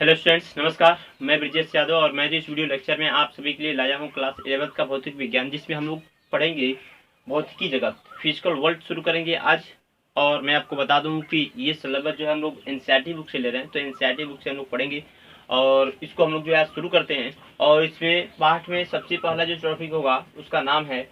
Hello students, नमस्कार। मैं ब्रिजेश यादव और मैं जो इस वीडियो लेक्चर में आप सभी के लिए लाया हूँ क्लास 11th का भौतिक विज्ञान, जिसमें हम लोग पढ़ेंगे भौतिकी जगत, फिजिकल वर्ल्ड शुरू करेंगे आज। और मैं आपको बता दूं कि ये सिलेबस जो है हम लोग एनसीईआरटी बुक से ले रहे हैं, तो एनसीईआरटी बुक से हम लोग पढ़ेंगे और इसको हम लोग जो है आज शुरू करते हैं। और इसमें पाठ में सबसे पहला जो टॉपिक होगा उसका नाम है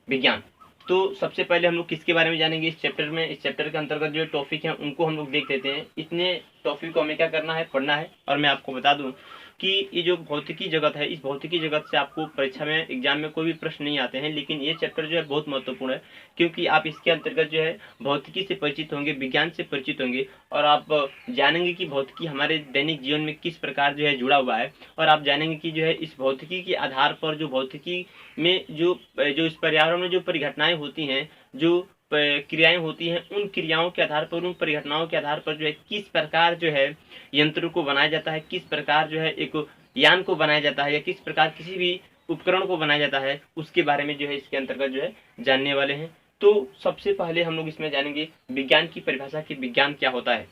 विज्ञान। तो सबसे पहले हम लोग किसके बारे में जानेंगे इस चैप्टर में। इस चैप्टर के अंतर्गत जो टॉपिक हैं उनको हम लोग देख लेते हैं। इतने टॉपिक को हमें क्या करना है, पढ़ना है। और मैं आपको बता दूं कि ये जो भौतिकी जगत है, इस भौतिकी जगत से आपको परीक्षा में, एग्जाम में कोई भी प्रश्न नहीं आते हैं, लेकिन ये चैप्टर जो है बहुत महत्वपूर्ण है, क्योंकि आप इसके अंतर्गत जो है भौतिकी से परिचित होंगे, विज्ञान से परिचित होंगे और आप जानेंगे कि भौतिकी हमारे दैनिक जीवन में किस प्रकार जो है जुड़ा हुआ है। और आप जानेंगे कि जो है इस भौतिकी के आधार पर जो भौतिकी में जो जो इस पर्यावरण में जो परिघटनाएं होती हैं, जो क्रियाएं होती हैं, उन क्रियाओं के आधार पर, उन परिघटनाओं के आधार पर जो है किस प्रकार जो है यंत्र को बनाया जाता है, किस प्रकार जो है एक यान को बनाया जाता है, या किस प्रकार किसी भी उपकरण को बनाया जाता है, उसके बारे में जो है इसके अंतर्गत जो है जानने वाले हैं। तो सबसे पहले हम लोग इसमें जानेंगे विज्ञान की परिभाषा की, विज्ञान क्या होता है।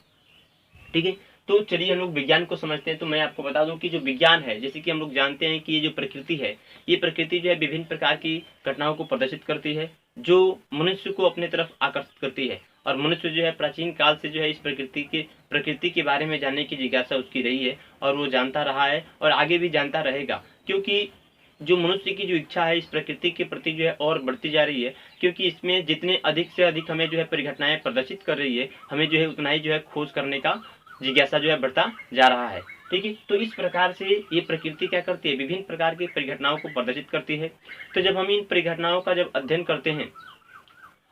ठीक है, तो चलिए हम लोग विज्ञान को समझते हैं। तो मैं आपको बता दूं कि जो विज्ञान है, जैसे कि हम लोग जानते हैं कि ये जो प्रकृति है, ये प्रकृति जो है विभिन्न प्रकार की घटनाओं को प्रदर्शित करती है, जो मनुष्य को अपने तरफ आकर्षित करती है। और मनुष्य जो है प्राचीन काल से जो है इस प्रकृति के बारे में जानने की जिज्ञासा उसकी रही है, और वो जानता रहा है और आगे भी जानता रहेगा, क्योंकि जो मनुष्य की जो इच्छा है इस प्रकृति के प्रति जो है और बढ़ती जा रही है, क्योंकि इसमें जितने अधिक से अधिक हमें जो है परिघटनाएं प्रदर्शित कर रही है, हमें जो है उतना ही जो है खोज करने का जिज्ञासा जो है बढ़ता जा रहा है। ठीक है, तो इस प्रकार से ये प्रकृति क्या करती है, विभिन्न प्रकार की परिघटनाओं को प्रदर्शित करती है। तो जब हम इन परिघटनाओं का जब अध्ययन करते हैं,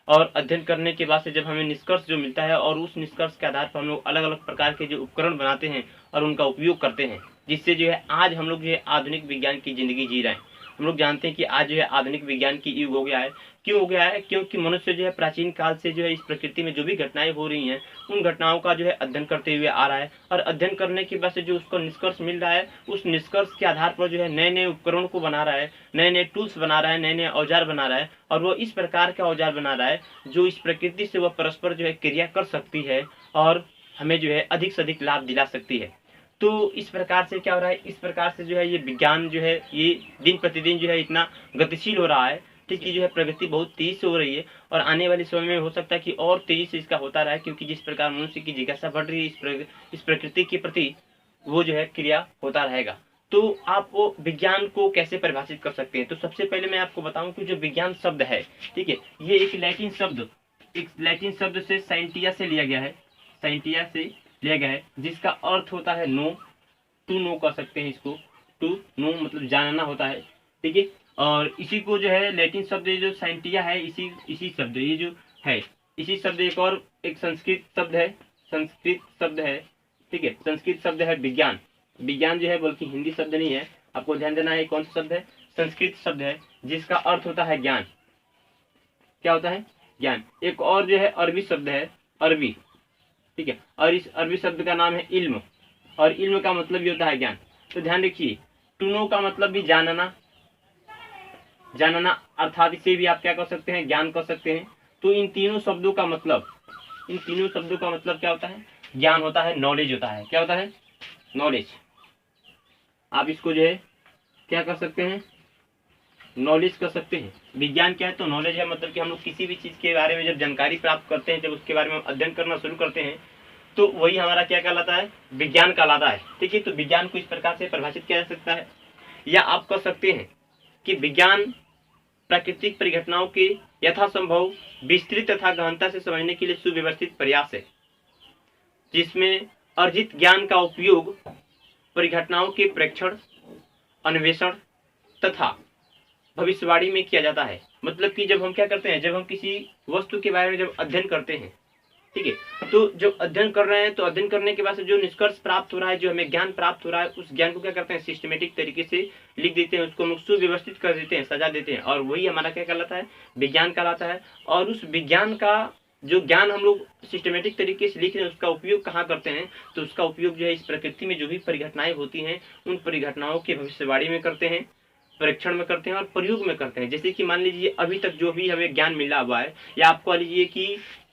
और अध्ययन करने के बाद से जब हमें निष्कर्ष जो मिलता है, और उस निष्कर्ष के आधार पर हम लोग अलग अलग प्रकार के जो उपकरण बनाते हैं और उनका उपयोग करते हैं, जिससे जो है आज हम लोग जो है आधुनिक विज्ञान की जिंदगी जी रहे हैं। हम लोग जानते हैं कि आज जो है आधुनिक विज्ञान की युग हो गया है। क्यों हो गया है? क्योंकि मनुष्य जो है प्राचीन काल से जो है इस प्रकृति में जो भी घटनाएं हो रही हैं, उन घटनाओं का जो है अध्ययन करते हुए आ रहा है। और अध्ययन करने के बाद से जो उसको निष्कर्ष मिल रहा है, उस निष्कर्ष के आधार पर जो है नए नए उपकरणों को बना रहा है, नए नए टूल्स बना रहा है, नए नए औजार बना रहा है। और वो इस प्रकार का औजार बना रहा है जो इस प्रकृति से वह परस्पर जो है क्रिया कर सकती है और हमें जो है अधिक से अधिक लाभ दिला सकती है। तो इस प्रकार से क्या हो रहा है, इस प्रकार से जो है ये विज्ञान जो है ये दिन प्रतिदिन जो है इतना गतिशील हो रहा है। ठीक है, जो है प्रगति बहुत तेजी से हो रही है, और आने वाले समय में हो सकता है कि और तेजी से इसका होता रहे, क्योंकि जिस प्रकार मनुष्य की जिज्ञासा बढ़ रही है इस प्रकृति के प्रति, वो जो है क्रिया होता रहेगा। तो आप वो विज्ञान को कैसे परिभाषित कर सकते हैं? तो सबसे पहले मैं आपको बताऊं कि जो विज्ञान शब्द है, ठीक है, ये एक लैटिन शब्द से साइंटिया से लिया गया है, साइंटिया से लिया गया है, जिसका अर्थ होता है नो, टू नो कर सकते हैं इसको, टू नो मतलब जानना होता है। ठीक है, और इसी को जो है लैटिन शब्द जो साइंटिया है, इसी शब्द ये जो है, इसी शब्द एक संस्कृत शब्द है, ठीक है, संस्कृत शब्द है विज्ञान। विज्ञान जो है बल्कि हिंदी शब्द नहीं है, आपको ध्यान देना है कौन सा शब्द है, संस्कृत शब्द है, जिसका अर्थ होता है ज्ञान। क्या होता है? ज्ञान। एक और जो है अरबी शब्द है, अरबी, ठीक है, और इस अरबी शब्द का नाम है इल्म, और इल्म का मतलब भी होता है ज्ञान। तो ध्यान रखिए, टू नो का मतलब भी जानना, अर्थात इसे भी आप क्या कर सकते हैं, ज्ञान कर सकते हैं। तो इन तीनों शब्दों का मतलब क्या होता है? ज्ञान होता है, नॉलेज होता है। क्या होता है? नॉलेज। आप इसको जो है क्या कर सकते हैं, नॉलेज कर सकते हैं। विज्ञान क्या है? तो नॉलेज है, मतलब कि हम लोग किसी भी चीज के बारे में जब जानकारी प्राप्त करते हैं, जब उसके बारे में अध्ययन करना शुरू करते हैं, तो वही हमारा क्या कहलाता है, विज्ञान कहलाता है। ठीक है, तो विज्ञान को इस प्रकार से परिभाषित किया जा सकता है, या आप कह सकते हैं कि विज्ञान प्राकृतिक परिघटनाओं के यथासंभव विस्तृत तथा गहनता से समझने के लिए सुव्यवस्थित प्रयास है, जिसमें अर्जित ज्ञान का उपयोग परिघटनाओं के प्रेक्षण, अन्वेषण तथा भविष्यवाणी में किया जाता है। मतलब कि जब हम क्या करते हैं, जब हम किसी वस्तु के बारे में जब अध्ययन करते हैं, ठीक है, तो जब अध्ययन कर रहे हैं, तो अध्ययन करने के बाद से जो निष्कर्ष प्राप्त हो रहा है, जो हमें ज्ञान प्राप्त हो रहा है, उस ज्ञान को क्या करते हैं, सिस्टमेटिक तरीके से लिख देते हैं, उसको हम सुव्यवस्थित कर देते हैं, सजा देते हैं, और वही हमारा क्या कहलाता है, विज्ञान कहलाता है। और उस विज्ञान का जो ज्ञान हम लोग सिस्टमेटिक तरीके से लिख रहे हैं, उसका उपयोग कहाँ करते हैं, तो उसका उपयोग जो है इस प्रकृति में जो भी परिघटनाएं होती हैं, उन परिघटनाओं की भविष्यवाणी में करते हैं, परीक्षण में करते हैं और प्रयोग में करते हैं। जैसे कि मान लीजिए अभी तक जो भी हमें ज्ञान मिला हुआ है, या आपको लीजिए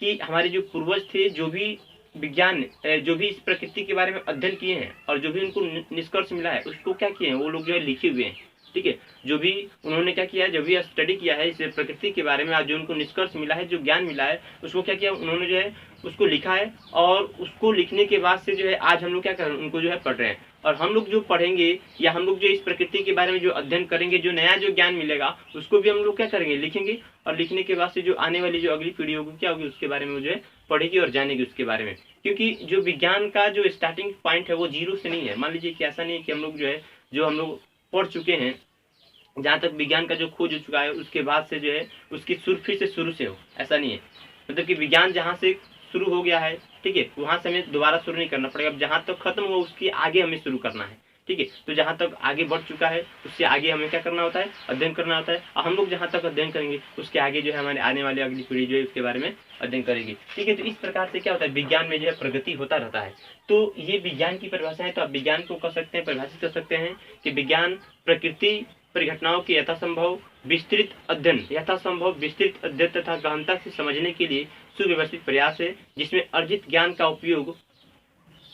कि हमारे जो पूर्वज थे, जो भी विज्ञान जो भी इस प्रकृति के बारे में अध्ययन किए हैं और जो भी उनको निष्कर्ष मिला है उसको क्या किए हैं वो लोग जो है लिखे हुए हैं। ठीक है, जो भी उन्होंने क्या किया है, जो भी स्टडी किया है इस प्रकृति के बारे में, आज जो उनको निष्कर्ष मिला है, जो ज्ञान मिला है, उसको क्या किया उन्होंने जो है उसको लिखा है। और उसको लिखने के बाद से जो है आज हम लोग क्या कर रहे हैं, उनको जो है पढ़ रहे हैं। और हम लोग जो पढ़ेंगे या हम लोग जो इस प्रकृति के बारे में जो अध्ययन करेंगे, जो नया जो ज्ञान मिलेगा उसको भी हम लोग क्या करेंगे, लिखेंगे। और लिखने के बाद से जो आने वाली जो अगली पीढ़ी होगी क्या होगी, उसके बारे में जो है पढ़ेगी और जानेगी उसके बारे में। क्योंकि जो विज्ञान का जो स्टार्टिंग पॉइंट है वो जीरो से नहीं है। मान लीजिए कि ऐसा नहीं है कि हम लोग जो है जो हम लोग पढ़ चुके हैं, जहाँ तक विज्ञान का जो खोज हो चुका है उसके बाद से जो है उसकी फिर से शुरू से हो, ऐसा नहीं है। मतलब कि विज्ञान जहाँ से शुरू हो गया है, ठीक है, वहाँ से हमें दोबारा शुरू नहीं करना पड़ेगा। अब जहाँ तक खत्म हुआ उसके आगे हमें शुरू करना है। ठीक है, तो जहाँ तक आगे बढ़ चुका है उससे आगे हमें क्या करना होता है, अध्ययन करना होता है। और हम लोग जहाँ तक अध्ययन करेंगे उसके आगे जो है हमारे आने वाली अगली पीढ़ी जो है उसके बारे में अध्ययन करेगी। ठीक है, तो इस प्रकार से क्या होता है, विज्ञान में जो है प्रगति होता रहता है। तो ये विज्ञान की परिभाषा है। तो आप विज्ञान को कह सकते हैं, परिभाषित कर सकते हैं कि विज्ञान प्रकृति परिघटनाओं की यथासंभव विस्तृत अध्ययन तथा गहनता से समझने के लिए सुव्यवस्थित प्रयास है, जिसमें अर्जित ज्ञान का उपयोग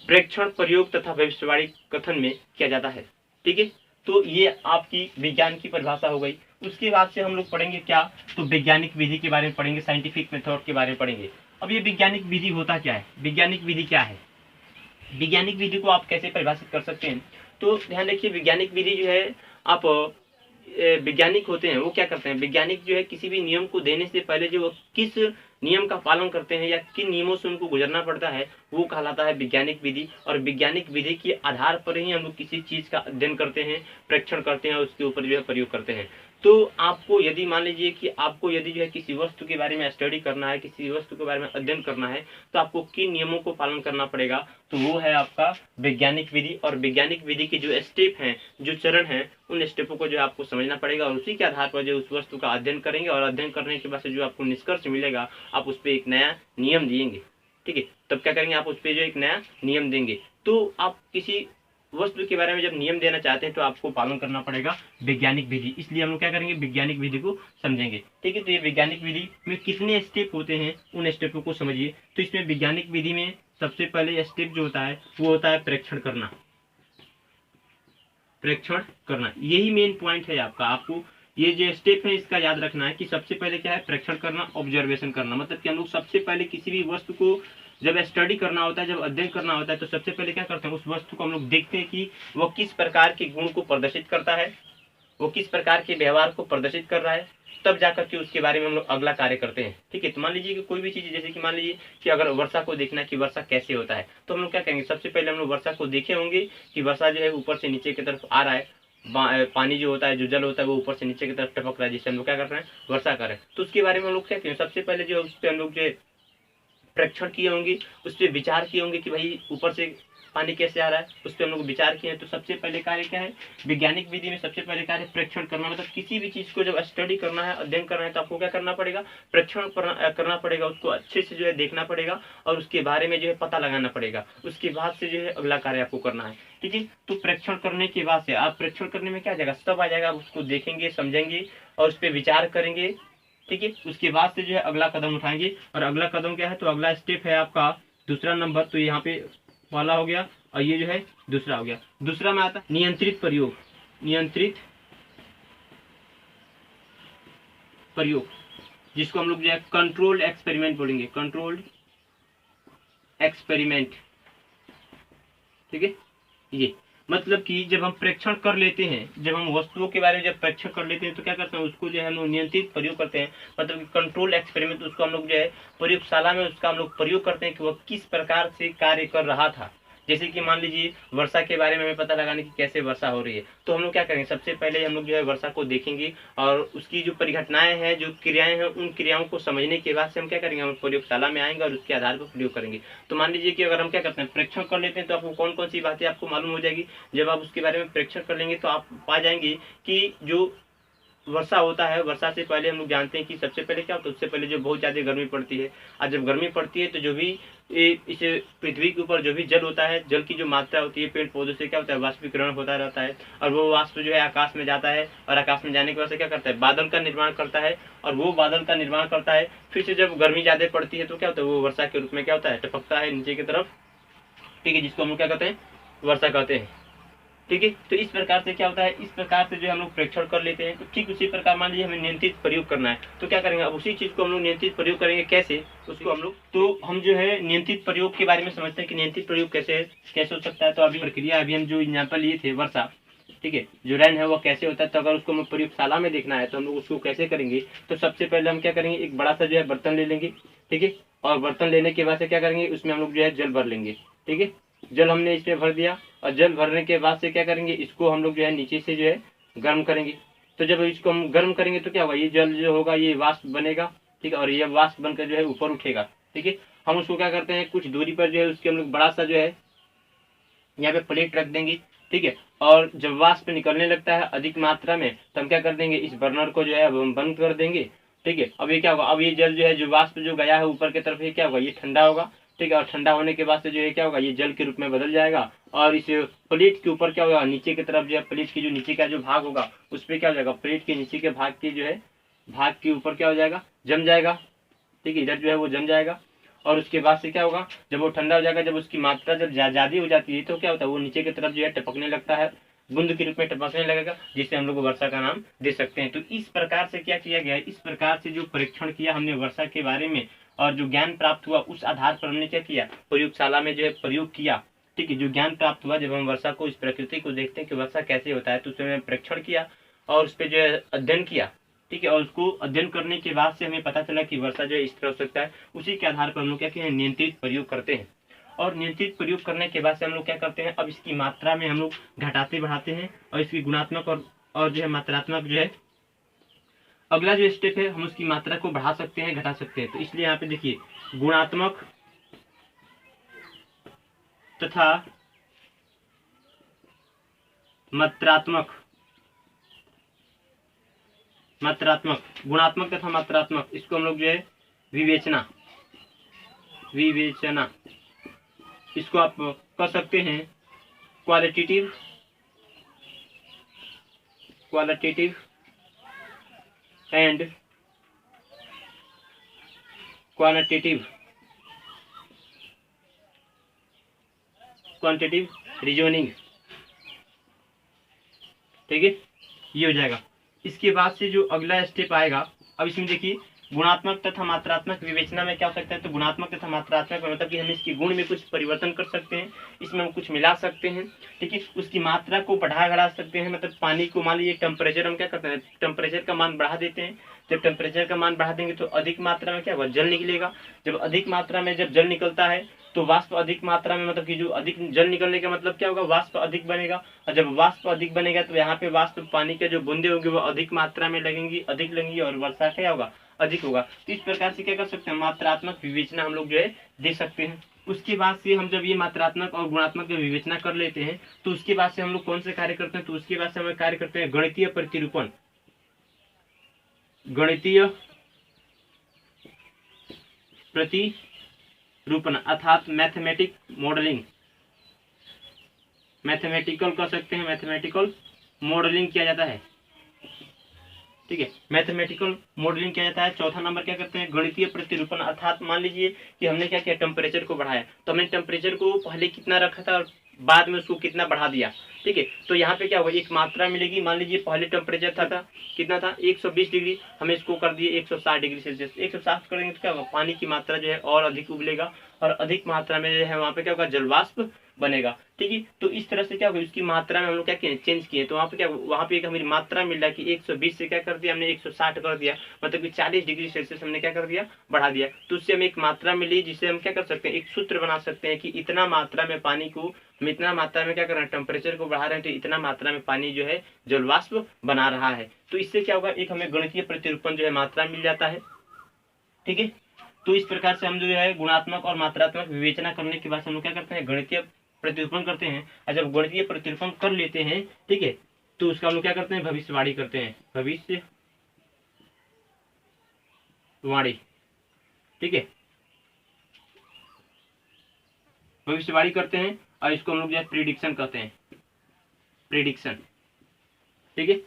प्रेक्षण, प्रयोग तथा भविष्यवाणी कथन में किया जाता है। ठीक है, तो ये आपकी विज्ञान की परिभाषा हो गई। उसके बाद से हम लोग पढ़ेंगे क्या, तो वैज्ञानिक विधि के बारे में पढ़ेंगे, साइंटिफिक मेथड के बारे में पढ़ेंगे। अब ये वैज्ञानिक विधि होता क्या है, वैज्ञानिक विधि क्या है, वैज्ञानिक विधि को आप कैसे परिभाषित कर सकते हैं। तो ध्यान रखिए, वैज्ञानिक विधि जो है, आप वैज्ञानिक होते हैं वो क्या करते हैं, वैज्ञानिक जो है किसी भी नियम को देने से पहले जो वो किस नियम का पालन करते हैं या किन नियमों से उनको गुजरना पड़ता है वो कहलाता है वैज्ञानिक विधि। और वैज्ञानिक विधि के आधार पर ही हम लोग किसी चीज का अध्ययन करते हैं, प्रेक्षण करते हैं और उसके ऊपर जो है प्रयोग करते हैं। तो आपको यदि मान लीजिए कि आपको यदि जो है किसी वस्तु के बारे में स्टडी करना है, किसी वस्तु के बारे में अध्ययन करना है, तो आपको किन नियमों को पालन करना पड़ेगा, तो वो है आपका वैज्ञानिक विधि। और वैज्ञानिक विधि के जो स्टेप हैं, जो चरण हैं, उन स्टेपों को जो आपको समझना पड़ेगा और उसी के आधार पर जो उस वस्तु का अध्ययन करेंगे और अध्ययन करने के बाद से जो आपको निष्कर्ष मिलेगा आप उस पर एक नया नियम देंगे। ठीक है, तब क्या करेंगे, आप उस पर जो एक नया नियम देंगे। तो आप किसी वस्तु के बारे में जब नियम देना चाहते हैं तो आपको पालन करना पड़ेगा वैज्ञानिक विधि। इसलिए हम लोग क्या करेंगे, वैज्ञानिक विधि को समझेंगे। ठीक है, तो ये वैज्ञानिक विधि में कितने स्टेप होते हैं उन स्टेपों को समझिए। तो इसमें वैज्ञानिक विधि में सबसे पहले स्टेप जो होता है वो होता है प्रेक्षण करना। प्रेक्षण करना यही मेन पॉइंट है आपका। आपको ये जो स्टेप है इसका याद रखना है कि सबसे पहले क्या है, प्रेक्षण करना, ऑब्जर्वेशन करना। मतलब कि हम लोग सबसे पहले किसी भी वस्तु को जब स्टडी करना होता है, जब अध्ययन करना होता है, तो सबसे पहले क्या करते हैं, उस वस्तु को हम लोग देखते हैं कि वो किस प्रकार के गुण को प्रदर्शित करता है, वो किस प्रकार के व्यवहार को प्रदर्शित कर रहा है, तब जाकर के उसके बारे में हम लोग अगला कार्य करते हैं। ठीक है, तो मान लीजिए कि कोई भी चीज, जैसे कि मान लीजिए कि अगर वर्षा को देखना है कि वर्षा कैसे होता है, तो हम लोग क्या करेंगे, सबसे पहले हम लोग वर्षा को देखे होंगे कि वर्षा जो है ऊपर से नीचे की तरफ आ रहा है, पानी जो होता है, जो जल होता है वो ऊपर से नीचे की तरफ टपक रहा है, जिससे हम लोग क्या कर रहे हैं, वर्षा कर रहे हैं। तो उसके बारे में हम लोग क्या करें, सबसे पहले जो उस पर हम लोग जो प्रेक्षण किए होंगे, उस पर विचार किए होंगे कि भाई ऊपर से पानी कैसे आ रहा है, उस पर हम लोग विचार किए हैं। तो सबसे पहले कार्य क्या है, वैज्ञानिक विधि में सबसे पहले कार्य प्रेक्षण करना। मतलब किसी भी चीज को जब स्टडी करना है, अध्ययन करना है, तो आपको क्या करना पड़ेगा, प्रेक्षण करना पड़ेगा, उसको अच्छे से जो है देखना पड़ेगा और उसके बारे में जो है पता लगाना पड़ेगा। उसके बाद से जो है अगला कार्य आपको करना है। ठीक है, तो प्रेक्षण करने के बाद से आप प्रेक्षण करने में क्या आ जाएगा, सब आ जाएगा। आप उसको देखेंगे, समझेंगे और उस पर विचार करेंगे। ठीक है, उसके बाद से जो है अगला कदम उठाएंगे। और अगला कदम क्या है, तो अगला स्टेप है आपका दूसरा नंबर। तो यहाँ पे पहला हो गया और ये जो है दूसरा हो गया। दूसरा में आता है नियंत्रित प्रयोग। नियंत्रित प्रयोग जिसको हम लोग जो है कंट्रोल्ड एक्सपेरिमेंट बोलेंगे, कंट्रोल्ड एक्सपेरिमेंट। ठीक है, ये मतलब कि जब हम प्रेक्षण कर लेते हैं, जब हम वस्तुओं के बारे में जब प्रेक्षण कर लेते हैं तो क्या करते हैं, उसको जो है हम लोग नियंत्रित प्रयोग करते हैं। मतलब कि कंट्रोल एक्सपेरिमेंट, उसको हम लोग जो है प्रयोगशाला में उसका हम लोग प्रयोग करते हैं कि वह किस प्रकार से कार्य कर रहा था। जैसे कि मान लीजिए वर्षा के बारे में हमें पता लगाने की कैसे वर्षा हो रही है, तो हम लोग क्या करेंगे, सबसे पहले हम लोग जो है वर्षा को देखेंगे और उसकी जो परिघटनाएं हैं, जो क्रियाएं हैं, उन क्रियाओं को समझने के बाद से हम क्या करेंगे, हम प्रयोगशाला में आएंगे और उसके आधार पर प्रयोग करेंगे। तो मान लीजिए कि अगर हम क्या करते हैं, प्रेक्षण कर लेते हैं, तो आपको कौन कौन सी बातें आपको मालूम हो जाएगी। जब आप उसके बारे में प्रेक्षण कर लेंगे तो आप पा जाएंगे कि जो वर्षा होता है, वर्षा से पहले हम लोग जानते हैं कि सबसे पहले क्या होता है, उससे पहले जो बहुत ज्यादा गर्मी पड़ती है। और जब गर्मी पड़ती है तो जो भी इस पृथ्वी के ऊपर जो भी जल होता है, जल की जो मात्रा होती है पेड़ पौधों से क्या होता है, वाष्पीकरण होता रहता है, और वो वाष्प जो है आकाश में जाता है, और आकाश में जाने की वजह से क्या करता है, बादल का निर्माण करता है, और वो बादल का निर्माण करता है, फिर से जब गर्मी ज्यादा पड़ती है तो क्या होता है, वो वर्षा के रूप में क्या होता है, टपकता है नीचे की तरफ, ठीक है, जिसको हम लोग क्या कहते हैं, वर्षा कहते हैं। ठीक है, तो इस प्रकार से क्या होता है, इस प्रकार से जो हम लोग प्रेक्षण कर लेते हैं। तो ठीक उसी प्रकार मान लीजिए हमें नियंत्रित प्रयोग करना है, तो क्या करेंगे, अब उसी चीज को हम लोग नियंत्रित प्रयोग करेंगे, कैसे उसको हम लोग, तो हम जो है नियंत्रित प्रयोग के बारे में समझते हैं कि नियंत्रित प्रयोग कैसे हो सकता है। तो अभी प्रक्रिया अभी हम जो एग्जाम्पल लिए थे वर्षा, ठीक है, जो रैन है वो कैसे होता है, तो अगर उसको हम प्रयोगशाला में देखना है तो हम लोग उसको कैसे करेंगे। तो सबसे पहले हम क्या करेंगे, एक बड़ा सा जो है बर्तन ले लेंगे, ठीक है, और बर्तन लेने के बाद से क्या करेंगे, उसमें हम लोग जो है जल भर लेंगे, ठीक है, जल हमने इसमें भर दिया, और जल भरने के बाद से क्या करेंगे, इसको हम लोग जो है नीचे से जो है गर्म करेंगे। तो जब इसको हम गर्म करेंगे तो क्या होगा, ये जल जो होगा ये वाष्प बनेगा, ठीक है, और ये वाष्प बनकर जो है ऊपर उठेगा, ठीक है। हम उसको क्या करते हैं, कुछ दूरी पर जो है उसके हम लोग बड़ा सा जो है यहाँ पे प्लेट रख देंगे, ठीक है, और जब वाष्प निकलने लगता है अधिक मात्रा में तो हम क्या कर देंगे, इस बर्नर को जो है अब हम बंद कर देंगे, ठीक है। अब ये क्या होगा, अब ये जल जो है, जो वाष्प जो गया है ऊपर की तरफ, ये क्या होगा, ये ठंडा होगा, ठीक है, और ठंडा होने के बाद से जो है क्या होगा, ये जल के रूप में बदल जाएगा, और इस प्लेट के ऊपर क्या होगा, नीचे की तरफ जो है प्लेट की जो नीचे का जो भाग होगा उस पर क्या हो जाएगा, प्लेट के नीचे के भाग की जो है भाग के ऊपर क्या हो जाएगा, जम जाएगा, ठीक है, इधर जो है वो जम जाएगा। और उसके बाद से क्या होगा, जब वो ठंडा हो जाएगा, जब उसकी मात्रा जब ज्यादा हो जाती है तो क्या होता है, वो नीचे की तरफ जो है टपकने लगता है, बूंद के रूप में टपकने लगेगा, जिससे हम लोग वर्षा का नाम दे सकते हैं। तो इस प्रकार से क्या किया गया है, इस प्रकार से जो परीक्षण किया हमने वर्षा के बारे में, और जो ज्ञान प्राप्त हुआ उस आधार पर हमने क्या किया, प्रयोगशाला में जो है प्रयोग किया, ठीक है। जो ज्ञान प्राप्त हुआ जब हम वर्षा को, इस प्रकृति को देखते हैं कि वर्षा कैसे होता है, तो उसमें परीक्षण किया और उस पर जो है अध्ययन किया, ठीक है, और उसको अध्ययन करने के बाद से हमें पता चला कि वर्षा जो है इस तरह हो सकता है। उसी के आधार पर हम लोग क्या किया, नियंत्रित प्रयोग करते हैं, और नियंत्रित प्रयोग करने के बाद से हम लोग क्या करते हैं, अब इसकी मात्रा में हम लोग घटाते बढ़ाते हैं, और इसकी गुणात्मक और जो है मात्रात्मक जो है अगला जो स्टेप है, हम उसकी मात्रा को बढ़ा सकते हैं, घटा सकते हैं। तो इसलिए यहाँ पे देखिए, गुणात्मक तथा मात्रात्मक, गुणात्मक तथा मात्रात्मक, इसको हम लोग जो है विवेचना इसको आप कर सकते हैं क्वालिटेटिव एंड क्वांटिटेटिव रीजनिंग, ठीक है, ये हो जाएगा। इसके बाद से जो अगला स्टेप आएगा, अब इसमें देखिए गुणात्मक तथा मात्रात्मक विवेचना में क्या हो सकता है, तो गुणात्मक तथा मात्रात्मक मतलब कि हम इसके गुण में कुछ परिवर्तन कर सकते हैं, इसमें हम कुछ मिला सकते हैं, ठीक है, उसकी मात्रा को बढ़ा घटा सकते हैं। मतलब पानी को मान लीजिए टेम्परेचर हम क्या करते हैं, टेम्परेचर का मान बढ़ा देते हैं, जब टेम्परेचर का मान बढ़ा देंगे तो अधिक मात्रा में क्या होगा, जल निकलेगा, जब अधिक मात्रा में जब जल निकलता है तो वाष्प अधिक मात्रा में, मतलब कि जो अधिक जल निकलने का मतलब क्या होगा, वाष्प अधिक बनेगा, और जब वाष्प अधिक बनेगा तो यहाँ पे वाष्प पानी के जो बूंदे होंगे वो अधिक मात्रा में लगेंगी, और वर्षा क्या होगा, अधिक होगा। तो इस प्रकार से क्या कर सकते हैं, मात्रात्मक विवेचना हम लोग जो है दे सकते हैं। उसके बाद से हम जब ये मात्रात्मक और गुणात्मक विवेचना कर लेते हैं तो उसके बाद से हम लोग कौन से कार्य करते हैं, तो उसके बाद से हम कार्य करते हैं गणितीय प्रतिरूपण, अर्थात मैथमेटिकल कर सकते हैं, मैथमेटिकल मॉडलिंग किया जाता है, ठीक है, मैथमेटिकल मॉडलिंग किया जाता है। चौथा नंबर क्या करते हैं, गणितीय प्रतिरूपण, अर्थात मान लीजिए कि हमने क्या किया, टेम्परेचर को बढ़ाया, तो हमने टेम्परेचर को पहले कितना रखा था और बाद में उसको कितना बढ़ा दिया, ठीक है। तो यहाँ पे क्या होगा, एक मात्रा मिलेगी, मान लीजिए पहले टेम्परेचर था कितना था 120 डिग्री, हमें इसको कर दिए 160 डिग्री सेल्सियस, 160 करेंगे तो क्या होगा, पानी की मात्रा जो है और अधिक उबलेगा, और अधिक मात्रा में जो है वहाँ पे क्या होगा, जलवाष्प बनेगा, ठीक है। तो इस तरह से क्या होगा, उसकी मात्रा में हम लोग क्या किए, चेंज किए, तो वहाँ पे क्या, वहाँ पे एक हमें मात्रा मिल रहा है कि 120 से क्या कर दिया हमने 160 कर दिया, मतलब कि 40 डिग्री सेल्सियस हमने क्या कर दिया, बढ़ा दिया। तो उससे हमें एक मात्रा मिली जिससे हम क्या कर सकते हैं, एक सूत्र बना सकते हैं कि इतना मात्रा में पानी को हम इतना मात्रा में क्या कर रहे हैं, टेम्परेचर को बढ़ा रहे हैं, तो इतना मात्रा में पानी जो है जलवाष्प बना रहा है। तो इससे क्या होगा, एक हमें गणितीय प्रतिरूपण जो है मात्रा मिल जाता है, ठीक है। तो इस प्रकार से हम जो है गुणात्मक और मात्रात्मक विवेचना करने के बाद हम लोग क्या करते हैं, गणितीय प्रतिरूपण करते हैं, और जब गणितीय प्रतिरूपण कर लेते हैं, ठीक है, तो उसका हम लोग क्या करते हैं, भविष्यवाणी करते हैं, भविष्यवाणी, ठीक है। भविष्यवाणी करते हैं, और इसको हम लोग जो है प्रिडिक्शन कहते हैं, प्रिडिक्शन। ठीक है,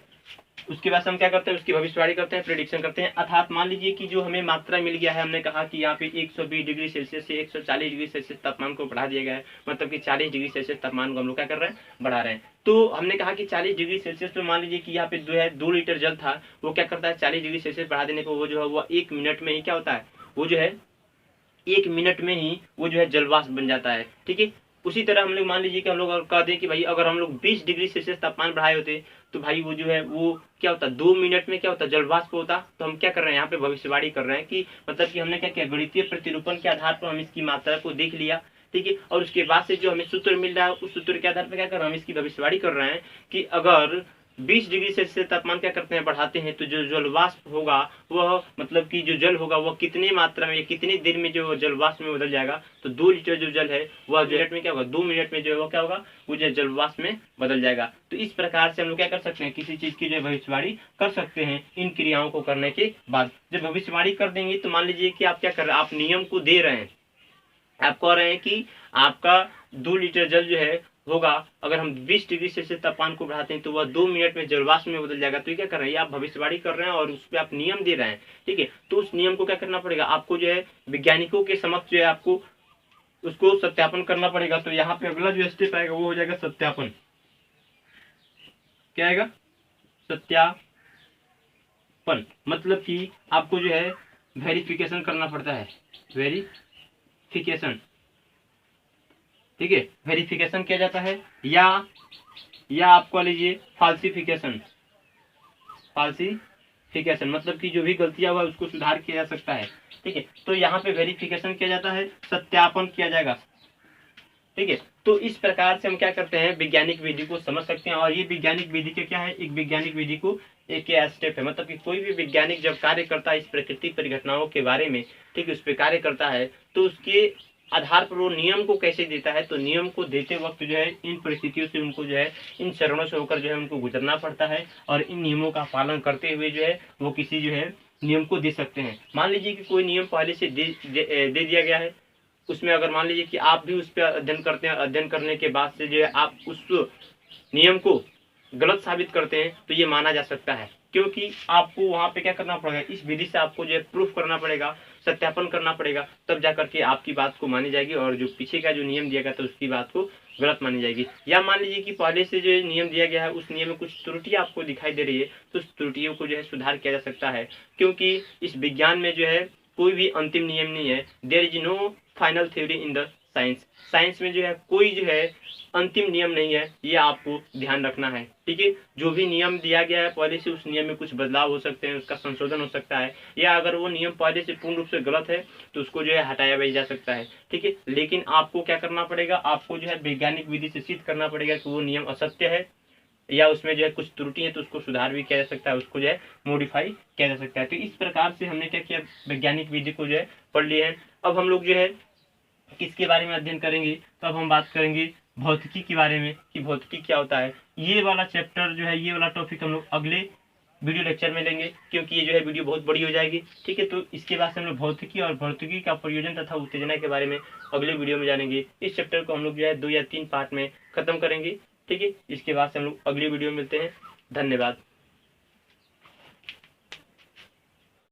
उसके बाद हम क्या करते हैं, उसकी भविष्यवाणी करते हैं, प्रिडिक्शन करते हैं। अर्थात मान लीजिए कि जो हमें मात्रा मिल गया है, हमने कहा कि यहाँ पे 120 डिग्री सेल्सियस से 140 डिग्री सेल्सियस तापमान को बढ़ा दिया गया है, मतलब कि 40 डिग्री सेल्सियस तापमान को हम लोग क्या कर रहे हैं, बढ़ा रहे हैं। तो हमने कहा कि 40 डिग्री सेल्सियस पे मान लीजिए कि यहाँ पे जो है 2 लीटर जल था, वो क्या करता है 40 डिग्री सेल्सियस बढ़ा देने पर वो जो है वो 1 मिनट में ही क्या होता है, वो जो है 1 मिनट में ही वो जो है जलवाष्प बन जाता है। ठीक है, उसी तरह हम लोग मान लीजिए कि हम लोग कह दें कि भाई अगर हम लोग 20 डिग्री सेल्सियस तापमान बढ़ाए होते तो भाई वो जो है वो क्या होता, 2 मिनट में क्या होता, जलवाष्प होता। तो हम क्या कर रहे हैं, यहाँ पे भविष्यवाणी कर रहे हैं कि मतलब कि हमने क्या किया, गणितीय प्रतिरूपण के आधार पर हम इसकी मात्रा को देख लिया। ठीक है, और उसके बाद से जो हमें सूत्र मिल रहा है, उस सूत्र के आधार पर क्या कर रहे हैं, हम इसकी भविष्यवाणी कर रहे हैं कि अगर 20 डिग्री सेल्सियस तापमान क्या करते हैं, बढ़ाते हैं, तो जो जलवाष्प होगा वह मतलब कि जो जल होगा वह कितनी मात्रा में, कितनी देर में जो जलवाष्प में बदल जाएगा। तो 2 लीटर जो जल है वह मिनट में क्या होगा, 2 मिनट में जो है वो क्या होगा, वो जो जलवाष्प में बदल जाएगा। तो इस प्रकार से हम लोग क्या कर सकते हैं, किसी चीज की जो भविष्यवाणी कर सकते हैं इन क्रियाओं को करने के बाद। जब भविष्यवाणी कर देंगे तो मान लीजिए कि आप क्या कर रहे हैं, आप नियम को दे रहे हैं, आप कह रहे हैं कि आपका 2 लीटर जल जो है होगा, अगर हम 20 डिग्री सेल्सियस तापमान को बढ़ाते हैं तो वह 2 मिनट में जलवाष्प में बदल जाएगा। तो ये क्या कर रहे हैं, आप भविष्यवाणी कर रहे हैं और उस पर आप नियम दे रहे हैं। ठीक है, तो उस नियम को क्या करना पड़ेगा, आपको जो है वैज्ञानिकों के समक्ष जो है आपको उसको सत्यापन करना पड़ेगा। तो यहाँ पे अगला जो स्टेप आएगा वो हो जाएगा सत्यापन। क्या आएगा, सत्यापन, मतलब कि आपको जो है वेरिफिकेशन करना पड़ता है, वेरिफिकेशन। ठीक है, वेरिफिकेशन किया जाता है, या आप कह लीजिए फाल्सिफिकेशन। फाल्सिफिकेशन मतलब कि जो भी गलतियां हुआ उसको सुधार किया जा सकता है। ठीक है, तो यहाँ पे वेरिफिकेशन किया जाता है, सत्यापन किया जाएगा। ठीक है, तो इस प्रकार से हम क्या करते हैं, वैज्ञानिक विधि को समझ सकते हैं। और ये वैज्ञानिक विधि के क्या है, एक वैज्ञानिक विधि को एक स्टेप है, मतलब कि कोई भी वैज्ञानिक जब कार्य करता है इस प्राकृतिक परिघटनाओं के बारे में, ठीक है, उस पर कार्य करता है तो उसके आधार पर वो नियम को कैसे देता है। तो नियम को देते वक्त जो है इन परिस्थितियों से उनको जो है इन चरणों से होकर जो है उनको गुजरना पड़ता है, और इन नियमों का पालन करते हुए जो है वो किसी जो है नियम को दे सकते हैं। मान लीजिए कि कोई नियम पहले से दे दिया गया है, उसमें अगर मान लीजिए कि आप भी उस पर अध्ययन करते हैं, अध्ययन करने के बाद से जो है आप उस नियम को गलत साबित करते हैं तो ये माना जा सकता है, क्योंकि आपको वहां पे क्या करना पड़ेगा, इस विधि से आपको जो है प्रूफ करना पड़ेगा, सत्यापन करना पड़ेगा, तब जाकर के आपकी बात को मानी जाएगी, और जो पीछे का जो नियम दिया गया था उसकी बात को गलत मानी जाएगी। या मान लीजिए कि पहले से जो नियम दिया गया है उस नियम में कुछ त्रुटियां आपको दिखाई दे रही है, तो उस त्रुटियों को जो है सुधार किया जा सकता है, क्योंकि इस विज्ञान में जो है कोई भी अंतिम नियम नहीं है। There is no final theory in the science. Science में जो है कोई जो है अंतिम नियम नहीं है, ये आपको ध्यान रखना है। ठीक है, जो भी नियम दिया गया है पहले से उस नियम में कुछ बदलाव हो सकते हैं, उसका संशोधन हो सकता है, या अगर वो नियम पहले से पूर्ण रूप से गलत है तो उसको जो है हटाया भी जा सकता है। ठीक है, लेकिन आपको क्या करना पड़ेगा, आपको जो है वैज्ञानिक विधि से सिद्ध करना पड़ेगा कि वो नियम असत्य है, या उसमें जो है कुछ त्रुटि है तो उसको सुधार भी किया जा सकता है, उसको जो है मॉडिफाई किया जा सकता है। तो इस प्रकार से हमने क्या किया, वैज्ञानिक विधि को जो है पढ़ लिया है। अब हम लोग जो है किसके बारे में अध्ययन करेंगे, तो अब हम बात करेंगे भौतिकी के बारे में कि भौतिकी क्या होता है। ये वाला चैप्टर जो है, ये वाला टॉपिक हम लोग अगले वीडियो लेक्चर में लेंगे, क्योंकि ये जो है वीडियो बहुत बड़ी हो जाएगी। ठीक है, तो इसके बाद से हम लोग भौतिकी और भौतिकी का प्रयोजन तथा उत्तेजना के बारे में अगले वीडियो में जानेंगे। इस चैप्टर को हम लोग जो है 2 या 3 पार्ट में खत्म करेंगे। ठीक है, इसके बाद से हम लोग अगली वीडियो में मिलते हैं। धन्यवाद।